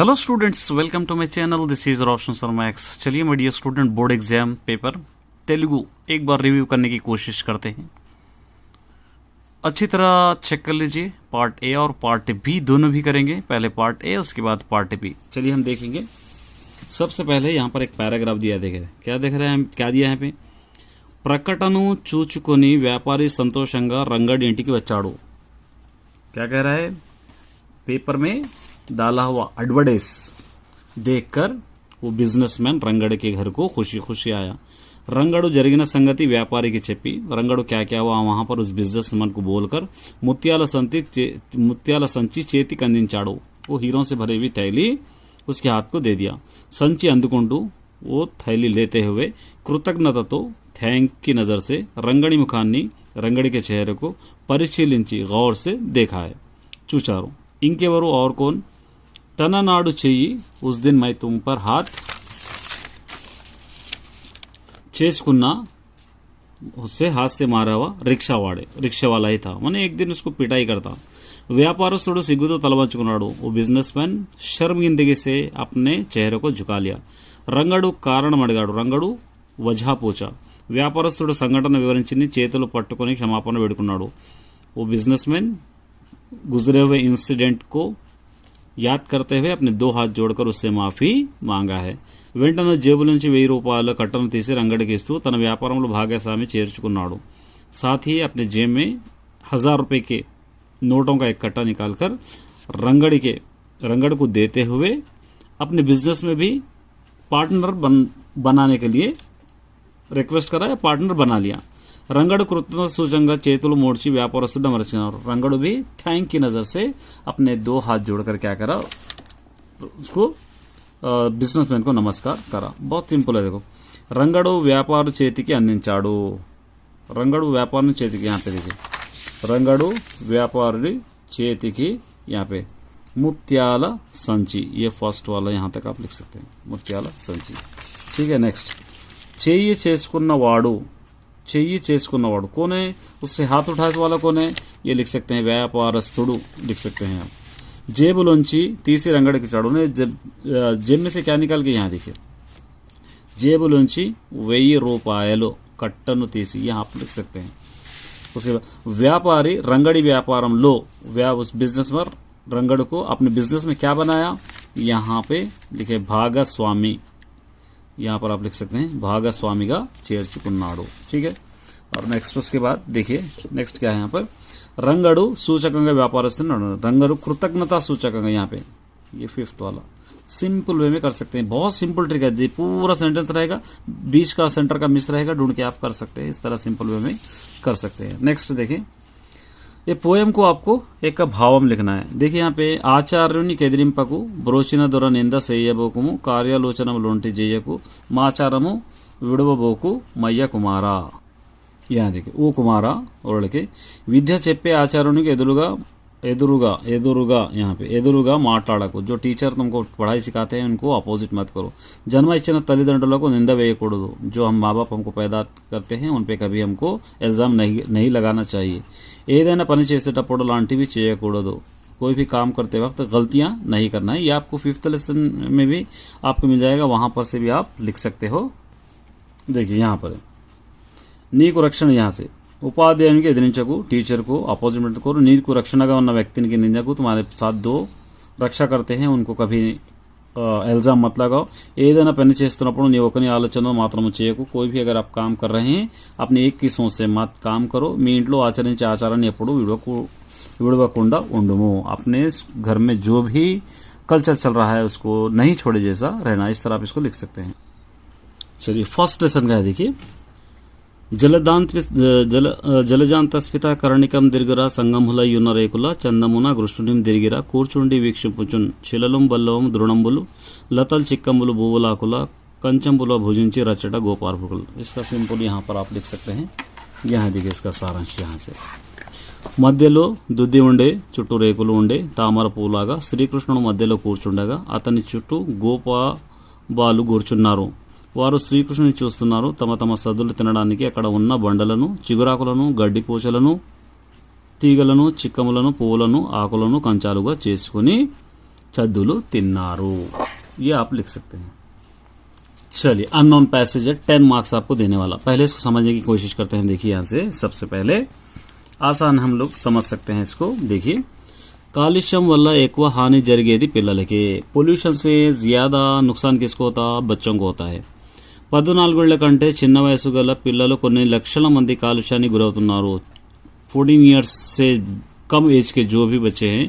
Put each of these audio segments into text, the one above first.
Hello students, welcome to my channel. This is Roshan Sharma X. चलिए मेरे dear student, board exam paper Telugu एक बार review करने की कोशिश करते हैं। अच्छी तरह चेक कर लीजिए। पार्ट ए और पार्ट बी दोनों भी करेंगे। पहले पार्ट ए, उसके बाद पार्ट बी। चलिए हम देखेंगे। सबसे पहले यहाँ पर एक पैराग्राफ दिया, देखे क्या देख रहे हैं, क्या दिया है यहाँ पे। ప్రకటను చూచుకొని వ్యాపారి సంతోషంగా రంగడి ఇంటికి వచ్చాడు। क्या कह रहा है, पेपर में डाला हुआ एडवर्टाइज देखकर वो बिजनेसमैन रंगड़ के घर को खुशी खुशी आया। రంగడు జరిగిన సంగతి వ్యాపారికి చెప్పి రంగడు क्या क्या हुआ वहाँ पर उस बिजनेसमैन को बोलकर मुत्याला संची చేతికి అందించాడు। वो हीरों से भरी हुई थैली उसके हाथ को दे दिया। संची అందుకుంటూ वो थैली लेते हुए కృతజ్ఞతతో थैंक की नज़र से रंगड़ी मुखानी रंगड़ी के चेहरे को परिशीलिंची गौर से देखा है। చూచారు। ఇంకెవరు और कौन, तनानाडु చెయ్యి उस दिन मैं तुम पर हाथ చేసుకున్నా, उससे हाथ से मारा हुआ रिक्शा वाला ही था। मैंने एक दिन उसको पिटाई करता। వ్యాపారస్తుడు సిగ్గుతో తలవంచుకున్నాడు। वो बिजनेसमैन शर्मिंदगी से अपने चेहरे को झुका लिया। రంగడు కారణం అడిగాడు। రంగడు వజహ పూచా। వ్యాపారస్తుడు సంఘటన వివరించి చేతులు పట్టుకొని క్షమాపణ వేడుకున్నాడు। वो बिजनेसमैन गुजरे हुए इंसिडेंट को याद करते हुए अपने 2 हाथ जोड़कर उससे माफ़ी मांगा है। వెంటనే జేబు నుంచి 1000 రూపాయల కట్టను తీసి రంగడికి ఇస్తూ తన వ్యాపారంలో భాగస్వామి చేర్చుకున్నాడు। साथ ही अपने जेब में 1000 रुपये के नोटों का एक कट्टा निकालकर रंगड़ को देते हुए अपने बिजनेस में भी पार्टनर बनाने के लिए रिक्वेस्ट करा या पार्टनर बना लिया। రంగడు కృతజ్ఞత సూచంగా చేతులు మోడ్చి వ్యాపారస్తుడు అమర్చినారు। రంగడు भी थैंक की नज़र से अपने 2 हाथ जोड़कर क्या करा, उसको बिजनेसमैन को नमस्कार करा। बहुत सिंपल है, देखो। రంగడు వ్యాపార చేతికి అందించాడు। రంగడు వ్యాపారం చేతికి, यहाँ पे देखिए, రంగడు వ్యాపారి చేతికి, यहाँ पे ముత్యాల సంచి, ये फर्स्ट वाला यहाँ तक आप लिख सकते हैं, ముత్యాల సంచి। ठीक है, नेक्स्ट। చెయ్యి చేసుకున్నవాడు, చెయ్యి చేసుకున్నవాడు कौन है, उससे हाथ उठाने वाला कौन है, ये लिख सकते हैं వ్యాపారస్తుడు लिख सकते हैं आप। जेबुलोंची तीसरी रंगड़ की चाड़ू ने जेब में से क्या निकाल के, यहाँ देखिए, जेबुलोंची 1000 రూపాయలు కట్టను తీసి, यहाँ आप लिख सकते हैं। उसके बाद व्यापारी रंगड़ी व्यापारंलो, उस बिजनेस पर रंगड़ को अपने बिजनेस में क्या बनाया, यहाँ पे लिखे भागस्वामी, यहाँ पर आप लिख सकते हैं भागस्वामीगा చేర్చుకున్నాడు। ठीक है, और नेक्स्ट उसके बाद देखिए नेक्स्ट क्या है यहाँ पर। రంగడు సూచకంగా వ్యాపారస్తుడు, రంగడు కృతజ్ఞता सूचకంగా, यहाँ पे ये 5th वाला सिंपल वे में कर सकते हैं। बहुत सिंपल ट्रिक है जी, पूरा सेंटेंस रहेगा, बीच का सेंटर का मिस रहेगा, ढूंढ के आप कर सकते हैं। इस तरह सिंपल वे में कर सकते हैं। नेक्स्ट देखिए, ये पोएम को आपको एक भावम लिखना है। देखिए यहाँ पे ఆచార్యుని కెదిరింపకు బ్రోచిన దొర నింద సేయబోకుము కార్యాలోచనములోంటి జేయకు మాచారము విడవబోకు మయ్య కుమారా। यहाँ देखिए, वो कुमारा और के विद्या చెప్పే ఆచార్యునికి ఎదురుగా यहाँ पे ఎదురుగా మాట్లాడకు। जो टीचर तुमको पढ़ाई सिखाते हैं उनको अपोजिट मत करो। जन्म इच्छिन तल्लिదండ్రులకు నింద వేయకూడదు। जो हम माँ बाप हमको पैदा करते हैं उन पे कभी हमको इल्ज़ाम नहीं लगाना चाहिए। ఏదైనా పని చేసేటప్పుడు లాంటివి చేయకూడదు। कोई भी काम करते वक्त गलतियां नहीं करना है। ये आपको 5th लेसन में भी आपको मिल जाएगा, वहाँ पर से भी आप लिख सकते हो। देखिए यहाँ पर నీకు రక్షణ, यहाँ से ఉపాధ్యాయునికి ఎదిరించకు, టీచర్ को अपोजिट मत करो। నీకు రక్షణగా ఉన్న వ్యక్తికి నిందకు, तुम्हारे साथ दो रक्षा करते हैं उनको कभी इल्ज़ाम मत लगाओ। ఏదైనా పని చేస్తున్నప్పుడు నీ ఒకని ఆలోచన మాత్రం చేయకు। कोई भी अगर आप काम कर रहे हैं अपने एक की सोच से मत काम करो। మీ ఇంట్లో ఆచరించే ఆచారాన్ని ఎప్పుడు విడవకుండా ఉండుము। अपने घर में जो भी कल्चर चल रहा है उसको नहीं छोड़े जैसा रहना। इस तरह आप इसको लिख सकते हैं। चलिए फर्स्ट लेसन का है, देखिए। జలజాంతస్ఫిత కరణికం దిర్గరా సంగములయున్న రేకుల చందమున గృష్ణునిం దిరిగిరా కూర్చుండి వీక్షింపుచున్ శిలలం బల్లవం దృఢంబులు లతల్ చిక్కంబులు భూవులాకుల कंचम्बुला भुजिंची रचटा गोपालपुल। इसका सिंपल यहाँ पर आप लिख सकते हैं। यहाँ देखिए इसका सारांश, यहाँ से మధ్యలో దుద్ది ఉండే, చుట్టూ రేకులు ఉండే తామర పూలాగా శ్రీకృష్ణుడు మధ్యలో కూర్చుండగా అతని చుట్టూ గోపాలు కూర్చున్నారు। వారు శ్రీకృష్ణుని చూస్తున్నారు। తమ తమ సద్దులు తినడానికి అక్కడ ఉన్న బండలను, చిగురాకులను, గడ్డి పూచలను, తీగలను, చిక్కములను, పువ్వులను, ఆకులను కంచాలుగా చేసుకుని చద్దులు తిన్నారు, ये आप लिख सकते हैं। चलिए अननोन पैसेज है, 10 मार्क्स आपको देने वाला। पहले इसको समझने की कोशिश करते हैं। देखिए यहाँ से सबसे पहले आसान हम लोग समझ सकते हैं इसको। देखिए కాలుష్యం వల్ల ఎక్కువ హాని జరిగేది పిల్లలకి। పొల్యూషన్ से ज़्यादा नुकसान किसको होता? बच्चों को होता है। 14 ఏళ్ల కంటే చిన్న వయసు గల పిల్లలు కొన్ని లక్షల మంది కాలుష్యానికి గురవుతున్నారు। 14 ईयर्स से कम एज के जो भी बच्चे हैं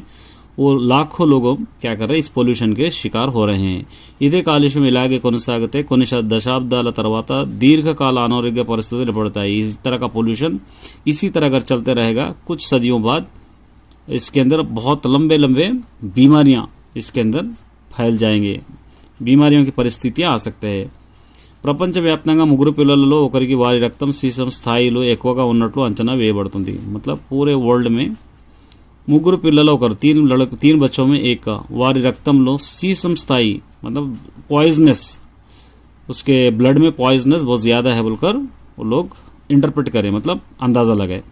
वो लाखों लोगों क्या कर रहे हैं, इस పొల్యూషన్ के शिकार हो रहे हैं। ఇదే కాలుష్యం ఇలాగే కొనసాగితే కొన్ని దశాబ్దాల తర్వాత దీర్ఘకాల అనారోగ్య పరిస్థితులు పడతాయి। इस तरह का पोल्यूशन इसी तरह अगर चलते रहेगा कुछ सदियों बाद इसके अंदर बहुत लंबे लंबे बीमारियां इसके अंदर फैल जाएंगे, बीमारियों की परिस्थितियां आ सकते हैं। ప్రపంచవ్యాప్తంగా ముగ్గురు పిల్లలలో ఒకరికి వారి రక్తం సీసం స్థాయిలో ఎక్కువగా ఉన్నట్లు అంచనా వేయబడుతుంది। मतलब पूरे वर्ल्ड में ముగ్గురు పిల్లలు ఒకరు 3 बच्चों में एक का వారి రక్తంలో सीसम स्थाई मतलब पॉइजनस, उसके ब्लड में पॉइजनस बहुत ज़्यादा है बोलकर वो लोग इंटरप्रेट करें, मतलब अंदाज़ा लगाए।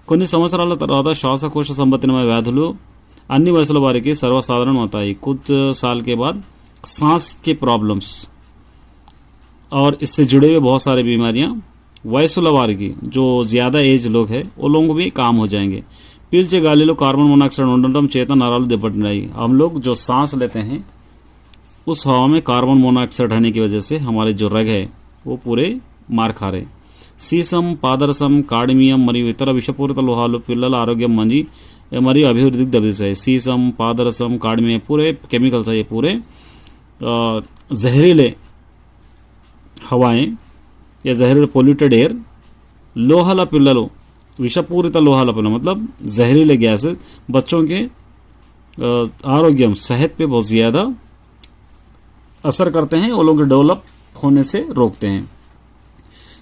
కొన్ని సంవత్సరాల తర్వాత శ్వాసకోశ సంబంధితమైన వ్యాధులు అన్ని వయసుల వారికి సర్వసాధారణం అవుతాయి। कुछ साल के बाद सांस के प्रॉब्लम्स और इससे जुड़े हुए बहुत सारे बीमारियां వయసుల వారికి जो ज़्यादा एज लोग हैं वो लोगों को भी काम हो जाएंगे। पील्चे గాలిలో కార్బన్ मोनोऑक्साइड ఉండడం చేత నరాలు దెబ్బతిన్నాయి। हम लोग जो सांस लेते हैं उस हवा में कार्बन मोनोऑक्साइड रहने की वजह से हमारे जो रग है वो पूरे मार खा रहे। సీసం పాదరసం కాడ్మియం మరియు ఇతర విషపూరిత లోహాలు పిల్లల ఆరోగ్యం మరియు అభివృద్ధికి దెబ్బతీస్తాయి। सीसम पादरसम काडमियम पूरे केमिकल्स है, ये पूरे जहरीले हवाएं या जहरीले पोल्यूटेड एयर लोहाला पिल्लలు विषपूरित लोहाला पिल्लలు मतलब जहरीले गैस बच्चों के आरोग्य सेहत पे बहुत ज़्यादा असर करते हैं, वो लोग डेवलप होने से रोकते हैं।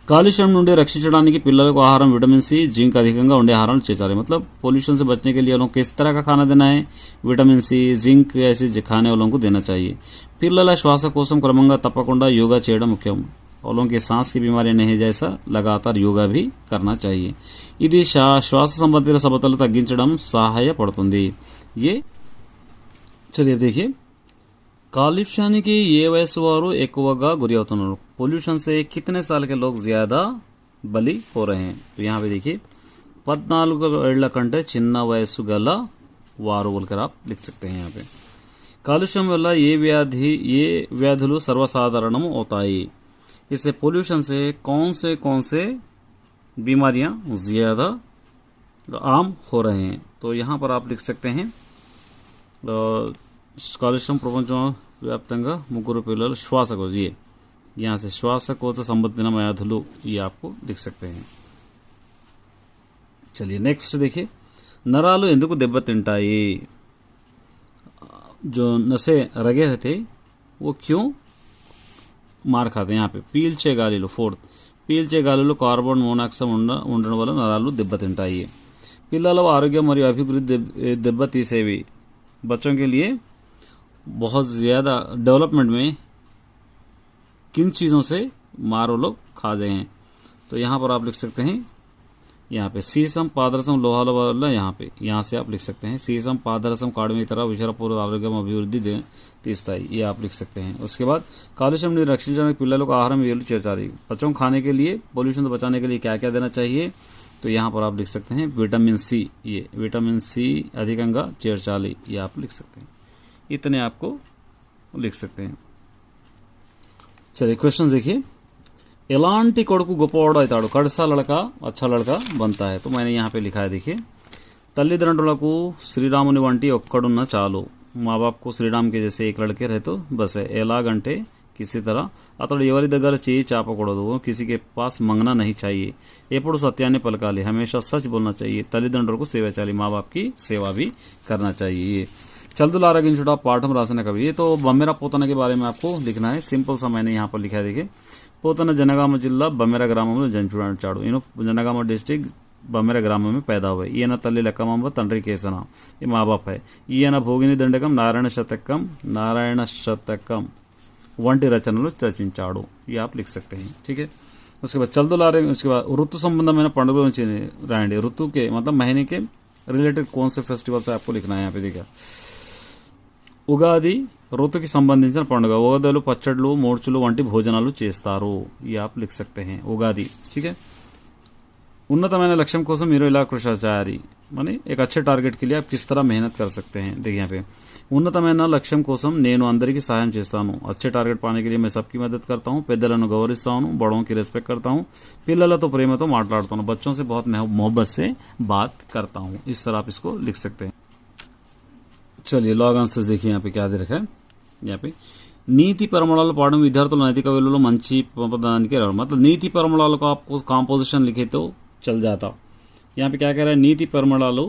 కాలుష్యం నుండి రక్షించడానికి పిల్లలకు ఆహారం విటమిన్ సి जिंक अधिకంగా ఉండే ఆహారం చేర్చాలి। मतलब पोल्यूशन से बचने के लिए लोगों को किस तरह का खाना देना है, विटामिन सी जिंक ऐसे खाने वालों को देना चाहिए। పిల్లల శ్వాస కోసం క్రమంగా తప్పకుండా యోగా చేయడం ముఖ్యం। लोगों के सांस की बीमारी नहीं जैसा लगातार योगा भी करना चाहिए। ఇది శ్వాస సంబంధిత సమస్యలు తగ్గించడం సహాయపడుతుంది। ये चलिए अब देखिए కాలుష్యానికి ఏ వయసు వారు ఎక్కువగా గురి అవుతున్నారు। पोल्यूशन से कितने साल के लोग ज़्यादा बलि हो रहे हैं। तो यहाँ पे देखिए 14 ఏళ్ల కంటే చిన్న వయసు గల వారు बोलकर आप लिख सकते हैं। यहाँ पे కాలుష్యం వల్ల ఏ వ్యాధులు సర్వసాధారణం అవుతాయి। इससे पोल्यूशन से कौन से बीमारियां ज़्यादा आम हो रहे हैं। तो यहाँ पर आप लिख सकते हैं కాలుష్యం ప్రపంచవ్యాప్తంగా ముగ్గురు పిల్లలు శ్వాసకోశ, ये यहाँ से श्वासकोश संबंधित व्याधुలు ये आपको लिख सकते हैं। चलिए नेक्स्ट देखिए नराలు ఎందుకు దెబ్బతింటాయి। जो नसें रगे रहते वो क्यों मार खाते हैं। यहाँ पे పీల్చే గాలిలో फोर्थ పీల్చే గాలిలో కార్బన్ మోనాక్సైడ్ ఉండడం వల్ల నరాలు దెబ్బతింటాయి। పిల్లల ఆరోగ్యం మరియు అభివృద్ధి దెబ్బతీసేవి। बच्चों के लिए बहुत ज़्यादा डेवलपमेंट में किन चीज़ों से मारो लोग खाते हैं। तो यहाँ पर आप लिख सकते हैं, यहाँ पे सीसम पादरसम लोहाला वाला यहाँ से आप लिख सकते हैं सीसम पादरसम काडमी तरह विषपूर्व आरोग्य अभिवृद्धि తీస్తాయి, ये आप लिख सकते हैं। उसके बाद కాలుష్యం నుండి రక్షించడానికి పిల్లలకు ఆహారం ఏలు చేర్చాలి। बच्चों को खाने के लिए पोल्यूशन से बचाने के लिए क्या क्या देना चाहिए। तो यहाँ पर आप लिख सकते हैं विटामिन सी, ये विटामिन सी अधिకంగా చేర్చాలి, ये आप लिख सकते हैं। इतने आपको लिख सकते हैं। चलिए क्वेश्चन देखिए ఎలాంటి కొడుకు గొప్పవాడు అవుతాడు। కడసా లड़का अच्छा लड़का बनता है। तो मैंने यहाँ पे लिखा है देखिए తల్లిదండ్రులకు శ్రీరాముని వంటి ఒక్కడున్న చాలు। माँ बाप को श्रीराम के जैसे एक लड़के रहे तो बस है। ఎలాగంటే किसी तरह అతడు ఎవరి దగ్గర చేయి చాపకూడదు, किसी के पास मंगना नहीं चाहिए। ఎప్పుడు సత్యాన్ని పలకాలి, हमेशा सच बोलना चाहिए। తల్లిదండ్రులకు సేవ చేయాలి, माँ बाप की सेवा भी करना चाहिए। चलदुल आरागिंचुड़ा पाठम रासने कवि, ये तो बमेरा पोतना के बारे में आपको लिखना है। सिंपल सा मैंने यहाँ पर लिखा है देखिए पोतना जनगाम जिला बमेरा ग्राम में जंचुड़ाचाड़ू इन जनगाम डिस्ट्रिक्ट बमेरा ग्राम में पैदा हुए। ఈయన తల్లి లెక్కమాంబ తండ్రి కేసన, ये माँ बाप है। ఈయన భోగిని దండకం नारायण शतकम వంటి రచనలు రచించాడు, ये आप लिख सकते हैं। ठीक है। उसके बाद चलदुल आरागिंचुड़ा, उसके बाद ऋतु संबंधమైన పండుగల నుంచి రాయండి। ऋतु के मतलब महीने के रिलेटेड कौन से फेस्टिवल से आपको लिखना है। यहाँ पे देखिए ఉగాది ఋతుకి సంబంధించిన పండుగ ఉగాదిలో పచ్చళ్ళు మూర్చులు వంటి భోజనాలు చేస్తారు ये आप लिख सकते हैं उगादी ठीक है उन्नतమైన लक्ष्य కోసం మీరు ఇలా కృషి చేయాలి माने एक अच्छे टारगेट के लिए आप किस तरह मेहनत कर सकते हैं देखिए यहाँ पे ఉన్నతమైన లక్ష్యం కోసం నేను అందరికీ సహాయం చేస్తాను अच्छे टारगेट पाने के लिए मैं सबकी मदद करता हूँ పెద్దలను గౌరవిస్తాను बड़ों की रेस्पेक्ट करता हूँ పిల్లలతో ప్రేమతో మాట్లాడతాను बच्चों से बहुत मोहब्बत से बात करता हूँ इस तरह आप इसको लिख सकते हैं चलिए लॉग आंसर्स देखिए यहाँ पे क्या दे रखा है यहाँ पे नीति परमलाल पाठम विद्यार्थुल नैतिक विలువలు మంచి పదానికి రావడం मतलब नीति परमलाल को आपको कॉम्पोजिशन लिखे तो चल जाता यहाँ पे क्या कह रहा है नीति परमलाल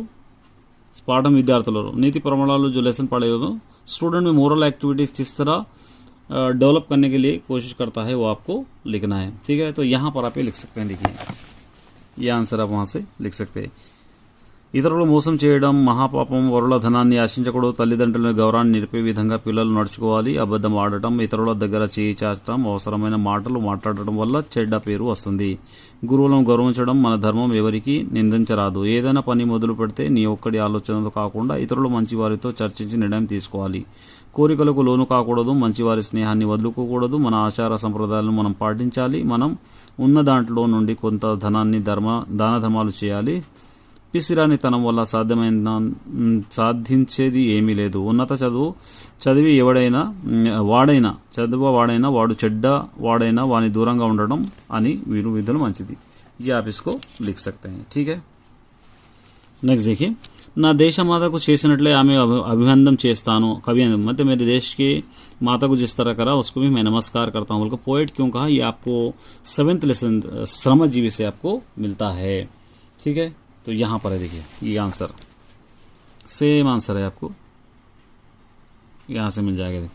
पाठम विद्यार्थुल नीति परमलाल जो लेसन पढ़े हो स्टूडेंट में मोरल एक्टिविटीज़ किस तरह डेवलप करने के लिए कोशिश करता है वो आपको लिखना है ठीक है तो यहाँ पर आप ये लिख सकते हैं देखिए ये आंसर आप वहाँ से लिख सकते हैं ఇతరులు మోసం చేయడం మహాపాపం వరుల ధనాన్ని ఆశించకూడదు తల్లిదండ్రుల గౌరవాన్ని నిలిపే విధంగా పిల్లలు నడుచుకోవాలి అబద్ధం ఆడటం ఇతరుల దగ్గర చేయి చాచడం అవసరమైన మాటలు మాట్లాడటం వల్ల చెడ్డ పేరు వస్తుంది గురువులను గౌరవించడం మన ధర్మం ఎవరికి నిందించరాదు ఏదైనా పని మొదలు పెడితే నీ ఒక్కడి ఆలోచనతో కాకుండా ఇతరులు మంచివారితో చర్చించి నిర్ణయం తీసుకోవాలి కోరికలకు లోను కాకూడదు మంచివారి స్నేహాన్ని వదులుకోకూడదు మన ఆచార సంప్రదాయాలను మనం పాటించాలి మనం ఉన్న దాంట్లో నుండి కొంత ధనాన్ని దాన ధర్మాలు చేయాలి పిసిరానితనం వల్ల సాధించేది ఏమీ లేదు ఉన్నత చదివి వాడైనా వాడు చెడ్డ వాడైనా వాని దూరంగా ఉండడం అని వీరు విధులు మంచిది ये आप इसको लिख सकते हैं ठीक है नेक्स्ट देखिए నా దేశమాతకు చేసినట్లే ఆమె अभिनंदन చేస్తాను कवि मतलब मेरे देश की माता को जिस तरह करा उसको भी मैं नमस्कार करता हूँ बोलकर पोएट क्यों कहा ये आपको 7th लेसन श्रमजीवी से आपको मिलता है ठीक है तो यहाँ पर है देखिए ये आंसर सेम आंसर है आपको यहाँ से मिल जाएगा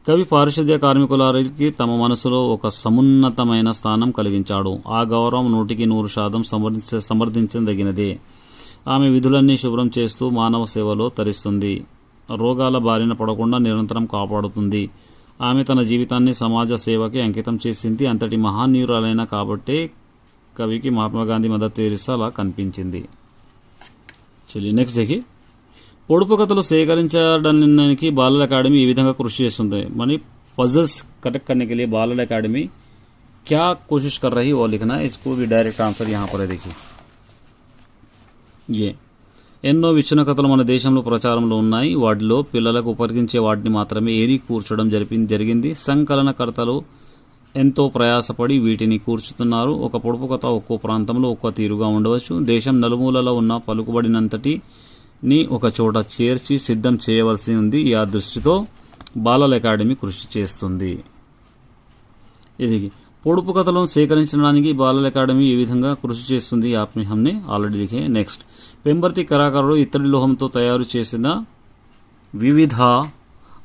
కవి పారిశుద్ధ్య కార్మికులకి తమ మనసులో ఒక సమున్నతమైన స్థానం కలిగించాడు ఆ గౌరవం 100% సమర్థించదగినదే ఆమె విధులన్నీ శుభ్రం చేస్తూ మానవ సేవలో తరిస్తుంది రోగాల బారిన పడకుండా నిరంతరం కాపాడుతుంది ఆమె తన జీవితాన్ని సమాజ సేవకి అంకితం చేసింది అంతటి మహానీయురాలైన కాబట్టే కవికి మహాత్మా గాంధీ మదర్ తెరెసా అలా కనిపించింది చలిए నెక్స్ట్ देखिए పొడుపు కథలు సేకరించడానికి బాలల అకాడమీ ఈ విధంగా కృషి చేస్తుంది మనీ पजल्स करेक्ट करने के लिए बालल अकेडमी क्या कोशिश कर रही वो लिखना है इसको भी डायरेक्ट आंसर यहाँ पर है देखिए ये ఎన్నో విచ్ఛిన్న కథలు మన దేశంలో ప్రచారంలో ఉన్నాయి వాటిలో పిల్లలకు ఉపకరించే వాటిని మాత్రమే ఏరి కూర్చడం జరిగింది సంకలనకర్తలు ఎంతో ప్రయాసపడి వీటిని కూర్చుతున్నారు ఒక పొడుపు కథ ఒక్కో ప్రాంతంలో ఒక్కో తీరుగా ఉండవచ్చు దేశం నలుమూలలో ఉన్న పలుకుబడినంతటిని ఒక చోట చేర్చి సిద్ధం చేయవలసి ఉంది ఈ దృష్టితో బాలల అకాడమీ కృషి చేస్తుంది ఇది పొడుపు కథలను సేకరించడానికి బాలల అకాడమీ ఈ విధంగా కృషి చేస్తుంది आपने हमने ఆల్రెడీ लिखे నెక్స్ట్ పెంబర్తి కళాకారులు ఇత్తడి లోహంతో తయారు చేసిన వివిధ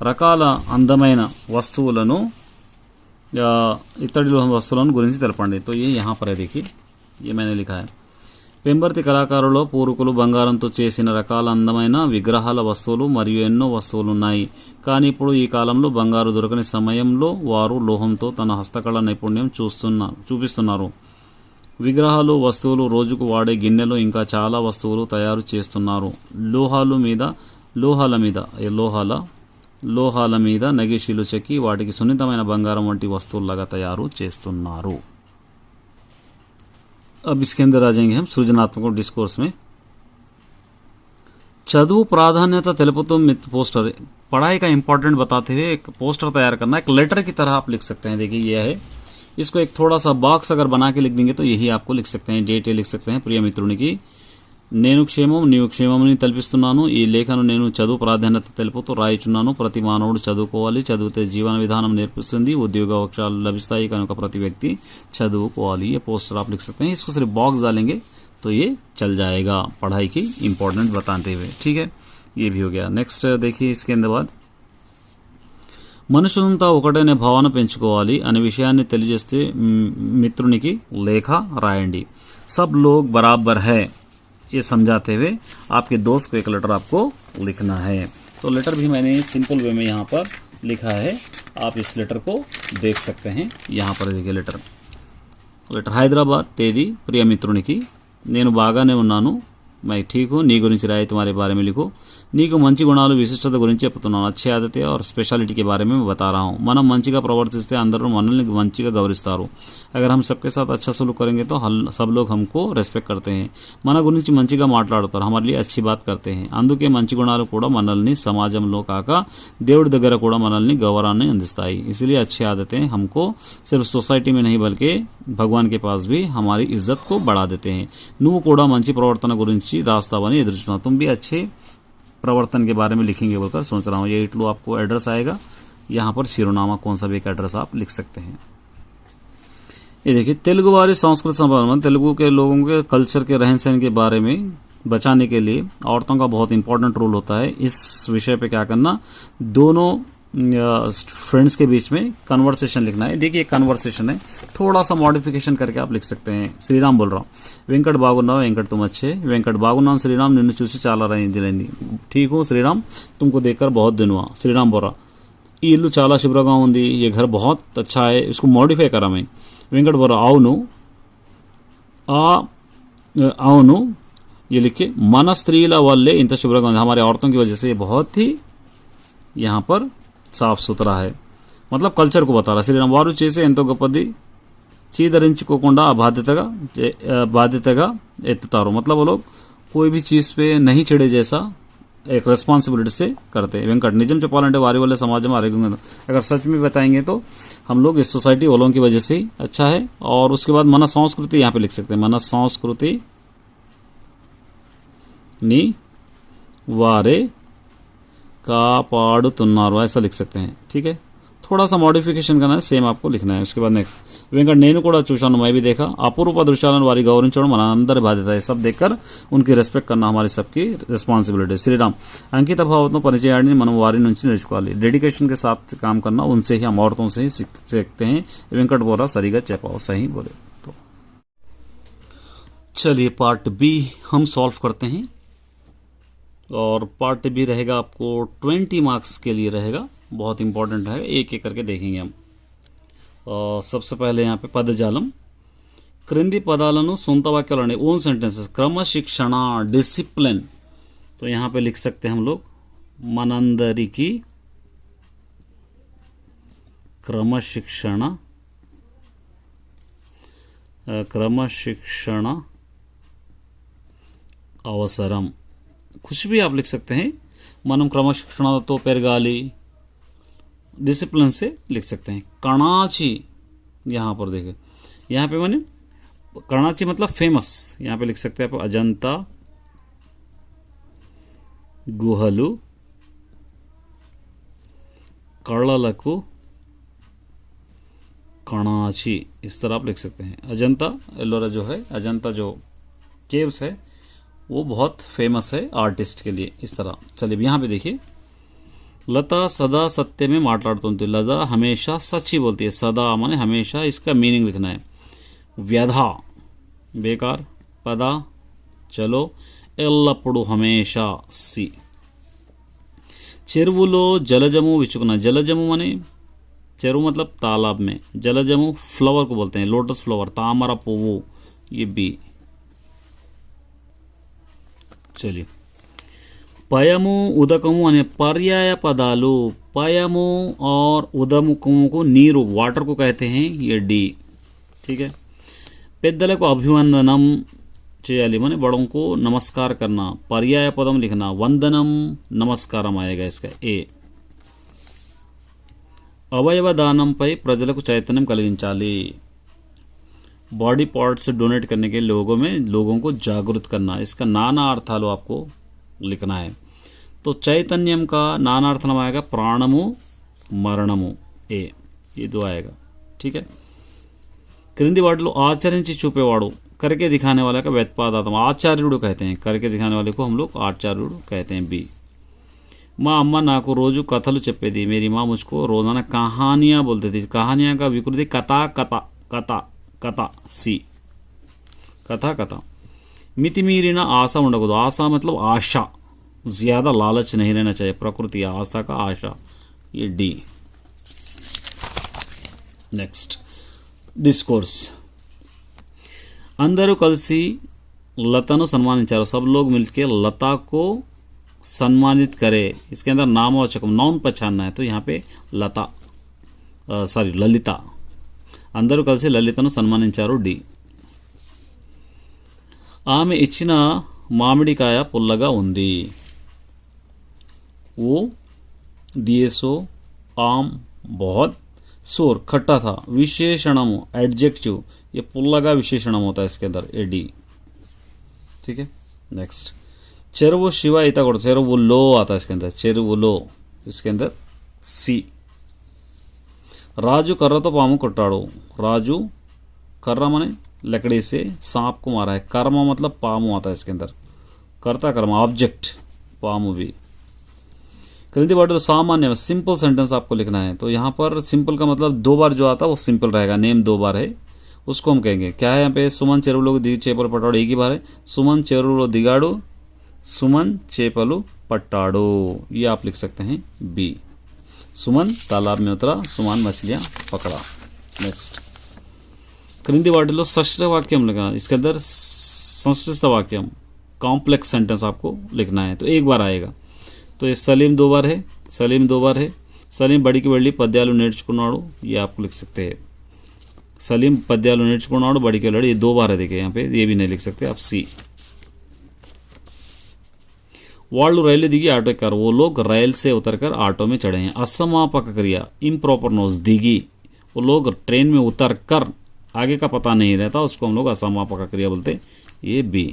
రకాల అందమైన వస్తువులను ఇత్తడి లోహం వస్తువులను గురించి తెలపండి तो ये यहाँ पर है देखिए ये मैंने लिखा है పెంబర్తి కళాకారులో పూర్వకులు బంగారంతో చేసిన రకాల అందమైన విగ్రహాల వస్తువులు మరియు ఎన్నో వస్తువులు ఉన్నాయి కానీ ఇప్పుడు ఈ కాలంలో బంగారు దొరకని సమయంలో వారు లోహంతో తన హస్తకళ నైపుణ్యం చూపిస్తున్నారు విగ్రహాలు వస్తువులు రోజుకు వాడే గిన్నెలు ఇంకా చాలా వస్తువులు తయారు చేస్తున్నారు లోహాల మీద నగిషీలు చెక్కి వాటికి సున్నితమైన బంగారం వంటి వస్తువులాగా తయారు చేస్తున్నారు अब इसके अंदर आ जाएंगे हम सृजनात्मक डिस्कोर्स में चदु प्राधान्यता तेलुपुतु पोस्टर पढ़ाई का इंपॉर्टेंट बताते हुए एक पोस्टर तैयार करना एक लेटर की तरह आप लिख सकते हैं देखिए यह है इसको एक थोड़ा सा बॉक्स अगर बना के लिख देंगे तो यही आपको लिख सकते हैं डेट लिख सकते हैं प्रिय मित्रुनि की నేను క్షేమం నీవు క్షేమమని తెలుపుతున్నాను ఈ లేఖను నేను చదువు ప్రాధాన్యత తెలుపుతూ రాయిచున్నాను ప్రతి మానవుడు చదువుకోవాలి చదివితే జీవన విధానం నేర్పిస్తుంది ఉద్యోగ అవకాశాలు లభిస్తాయి కనుక ప్రతి వ్యక్తి చదువుకోవాలి ये पोस्टर आप लिख सकते हैं इसको सिर्फ बॉक्स डालेंगे तो ये चल जाएगा पढ़ाई की इंपॉर्टेंट बताते हुए ठीक है ये भी हो गया नेक्स्ट देखिए इसके अंदर बाद మనుషులంతా ఒకటనే భావన పెంచుకోవాలి అనే విషయాన్ని తెలియజేస్తే మిత్రునికి లేఖ రాయండి सब लोग बराबर है ये समझाते हुए आपके दोस्त को एक लेटर आपको लिखना है तो लेटर भी मैंने सिंपल वे में यहाँ पर लिखा है आप इस लेटर को देख सकते हैं यहाँ पर देखिए लेटर హైదరాబాద్ తేదీ ప్రియ మిత్రునికి నేను బాగానే ఉన్నాను मैं ठीक हूँ, నీ గురించి రాయి, तुम्हारे बारे में लिखो, నీకు మంచి గుణాలు విశిష్టత గురించి చెప్తున్నాను, अच्छी आदतें और स्पेशलिटी के बारे में मैं बता रहा हूँ. మనం మంచిగా ప్రవర్తిస్తే అందరూ మనల్ని మంచిగా గౌరవిస్తారు. अगर हम सबके साथ अच्छा सलूक करेंगे तो सब लोग हमको రెస్పెక్ట్ करते हैं. మన గురించి మంచిగా మాట్లాడతారు, हमारे लिए अच्छी बात करते हैं. అందుకే మంచి గుణాలు కూడా మనల్ని సమాజంలో కాక దేవుడి దగ్గర కూడా మనల్ని గౌరవాన్ని అందిస్తాయి. इसलिए अच्छी आदतें हमको सिर्फ सोसाइटी में नहीं बल्कि भगवान के पास भी हमारी इज्जत को बढ़ा देते हैं. నువ్వు కూడా మంచి ప్రవర్తన గురించి రాస్తావని ఎదురుచూస్తున్నావు. तुम भी अच्छे प्रवर्तन के बारे में लिखेंगे बोलकर सोच रहा हूँ. ये इटलो आपको एड्रेस आएगा, यहाँ पर शिरोनामा कौन सा भी एक एड्रेस आप लिख सकते हैं. ये देखिए, तेलुगु वाली संस्कृत संबंध, तेलुगु के लोगों के कल्चर के रहन सहन के बारे में बचाने के लिए औरतों का बहुत इंपॉर्टेंट रोल होता है. इस विषय पे क्या करना, दोनों फ्रेंड्स के बीच में कन्वर्सेशन लिखना है. देखिए कन्वर्सेशन है, थोड़ा सा मॉडिफिकेशन करके आप लिख सकते हैं. श्रीराम बोल रहा हूँ, వెంకట్ బాగున్నావు, వెంకట్ तुम अच्छे, వెంకట్ బాగున్నాం శ్రీరాम, నిన్ను చూసి చాలా రోజులైంది, ठीक हूँ श्रीराम, तुमको देखकर बहुत दिन हुआ. श्रीराम बोल रहा, ఈ ఇల్లు చాలా శుభ్రంగా ఉంది, ये घर बहुत अच्छा है, इसको मॉडिफाई करा मैं. వెంకట్ बोल रहा, అవును ये लिखे, మన స్త్రీల వల్లే ఇంత శుభ్రంగా ఉంది, हमारे औरतों की वजह से ये बहुत ही यहाँ पर साफ सुथरा है. मतलब కల్చర్ को बता रहा. శ్రీరామ్, వారు చేసే ఎంతో గొప్పది చీదరించుకోకుండా బాధ్యతగా ఎత్తుతారు. मतलब वो लोग कोई भी चीज़ पे नहीं चिड़े जैसा एक रिस्पॉन्सिबिलिटी से करते हैं. వెంకట్, నిజం చెప్పాలంటే వారి వల్ల సమాజం ఆరోగ్యంగా, अगर सच में बताएंगे तो हम लोग इस सोसाइटी वालों की वजह से अच्छा है. और उसके बाद मन संस्कृति यहाँ पे लिख सकते हैं, मन संस्कृति नी वारे కాపాడుతున్నారు, ऐसा लिख सकते हैं. ठीक है, थोड़ा सा मॉडिफिकेशन करना है, सेम आपको लिखना है. उसके बाद नेक्स्ट, వెంకట్, నేను కూడా చూశాను, मैं भी देखा, అపూర్వ దృశ్యాలను వారి గౌరవించడం మన అందరి బాధ్యత है. सब देखकर उनकी రెస్పెక్ట్ करना हमारी सबकी रिस्पॉन्सिबिलिटी. శ్రీరామ్, అంకిత భావంతో పనిచేయడాన్ని మనం వారి నుంచి నేర్చుకోవాలి. डेडिकेशन के साथ काम करना उनसे ही, हम औरतों से ही सीखते हैं. వెంకट बोला, सरीगा चेपाओ, सही बोले. तो चलिए पार्ट बी हम सॉल्व करते हैं. और पार्ट भी रहेगा आपको 20 मार्क्स के लिए रहेगा, बहुत इंपॉर्टेंट है, एक एक करके देखेंगे हम. सबसे पहले यहाँ पे पदजालम, क्रिंदी पदाలను సొంత వాక్యాలు, ओन सेंटेंसेस, क्रमशिक्षण, डिसिप्लिन. तो यहाँ पे लिख सकते हैं हम लोग, మనందరికీ క్రమశిక్షణ అవసరం. कुछ भी आप लिख सकते हैं. మనం క్రమశిక్షణతో పెరగాలి, डिसिप्लिन से लिख सकते हैं. कणाची, यहाँ पर देखिए, यहाँ पे मैंने कणाची मतलब फेमस, यहाँ पे लिख सकते हैं आप अजंता गुहलु कड़लकु कणाची, इस तरह आप लिख सकते हैं. अजंता एलोरा जो है, अजंता जो केव्स है वो बहुत फेमस है आर्टिस्ट के लिए, इस तरह. चलिए यहाँ पे देखिए, लता सदा सत्य में माట్లాడుతుంది. लता हमेशा सच ही बोलती है. सदा माने हमेशा, इसका मीनिंग लिखना है. व्यधा बेकार, पदा चलो, ఎల్లప్పుడు हमेशा सी. చెరువులో జలజము విచ్చుకున్న, జలజము माने చెరువు मतलब तालाब में, जलजमु फ्लावर को बोलते हैं, लोटस फ्लावर, तामरा पुव्वु, ये बी. चलिए, పయము ఉదకము అనే पर्याय पदालू, పయము और उदमुखము को नीरू, वाटर को कहते हैं, ये डी. ठीक है, పెద్దలకు అభివందనం చేయాలి, माने बड़ों को नमस्कार करना, पर्याय पदम लिखना, वंदनम नमस्कारम आएगा इसका, ए. అవయవ దానంపై ప్రజలకు చైతన్యం కలిగించాలి, बॉडी पार्ट्स डोनेट करने के लोगों को जागरूक करना. इसका नाना अर्थालू आपको लिखना है. तो चैतन्यम का नाना अर्थ नाम आएगा प्राणमु मरणमु, ए. ये दो आएगा. ठीक है, क्रिंदी वाटिलो आचరించి చూపేవాడు, करके दिखाने वाला का व्युत्पादात्मक, आचार्युడు कहते हैं, करके दिखाने वाले को हम लोग आचार्युడు कहते हैं, बी. మా అమ్మ నాకు రోజు కథలు చెప్పేది, मेरी माँ मुझको रोजाना कहानियाँ बोलती थी. कहानियाँ का विकृति कथा कथा कथा कथा, सी. कथा कथा. मितिमीरिन आशा ఉండకూడదు, आशा मतलब आशा, ज़्यादा लालच नहीं रहना चाहिए, प्रकृति आशा का आशा, ये डी. Next, discourse. అందరూ కలిసి लतानु सम्मानिंचारो, सब लोग मिलके लता को सम्मानित करे। इसके अंदर नामवाचक नाउन पहचानना है, तो यहाँ पे लता ललिता, अंदरू కలిసి లలితను సన్మానించారు డి। ఆమె ఇచ్చిన మామిడికాయ పుల్లగా ఉంది। वो दिए सो आम बहुत सोर खट्टा था। विशेषणम एडजेक्टिव, ये पुल्लगा विशेषणम होता है इसके अंदर, ए डी। ठीक है, नेक्स्ट చెరువు శివ ఈత కొడు, చెరువులో आता है इसके अंदर, చెరువులో, इसके अंदर सी। राजू कर्रा तो पामू కొట్టాడు, राजू कर्रा माने लकड़ी से सांप को मारा है। कर्म मतलब पामू आता है इसके अंदर, कर्ता कर्म ऑब्जेक्ट पामू भी। क्रिंदी वाटर सामान्य सिंपल सेंटेंस आपको लिखना है, तो यहाँ पर सिंपल का मतलब दो बार जो आता है वो सिंपल रहेगा, नेम दो बार है उसको हम कहेंगे क्या है। यहाँ पे सुमन చెరువులో చేపలు పట్టాడు एक ही बार है, सुमन చెరువులో దిగాడు, सुमन చేపలు పట్టాడు, ये आप लिख सकते हैं बी। सुमन तालाब में उतरा, सुमन मछलियाँ पकड़ा। नेक्स्ट क्रिंदी वाटिलो षष्ठ वाक्यम लिखना, इसके अंदर संश्लिष्ट वाक्यम कॉम्प्लेक्स सेंटेंस आपको लिखना है, तो एक बार आएगा। तो ये सलीम दो बार है, सलीम दो बार है। सलीम बड़ी की बड़ी पद्यालु నేర్చుకున్నాడు, ये आप लिख सकते हैं। सलीम पद्यालु నేర్చుకున్నాడు, बड़ी की लड़ी, ये दो बार है, देखिए यहाँ पे, ये भी नहीं लिख सकते आप, सी। వాళ్ళు రైలు దిగి ఆటో ఎక్కారు, वो लोग रेल से उतरकर ऑटो में चढ़े हैं। असमापक क्रिया इम्प्रॉपर नोज, दिगी, वो लोग ट्रेन में उतर कर, आगे का पता नहीं रहता, उसको हम लोग असमापक क्रिया बोलते, ये बी।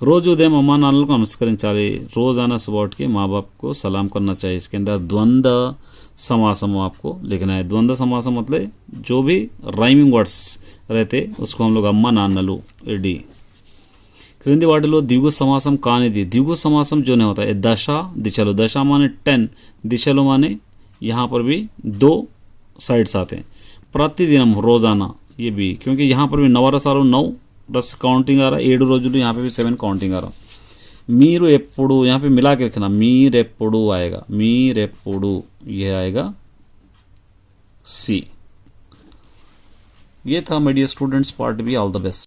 रोज उदय अम्मा नानों को नमस्कరించాలి, रोजाना सुबह उठ के माँ बाप को सलाम करना चाहिए। इसके अंदर द्वंद्व समासम आपको लिखना है। द्वंद्व समासम मतलब जो भी राइमिंग वर्ड्स रहते उसको हम लोग अम्मा नानलू, डी। क्रिंदी वाटिलो द्विगु समासम कानिदी, द्विगु समासम जो नहीं होता है दशा दिशलो, दशा माने 10, दिशलो माने यहाँ पर भी दो साइड्स आते हैं। प्रतिदिनम रोजाना, ये भी, क्योंकि यहाँ पर भी नवरसाలు 9 रस काउंटिंग आ रहा है, 7 రోజులు, यहाँ पे भी 7 काउंटिंग आ रहा। మీరు ఎప్పుడు, यहाँ पे मिला के रखना, మీరెప్పుడు आएगा, మీరెప్పుడు, ये आएगा सी। ये था media students part B. All the best.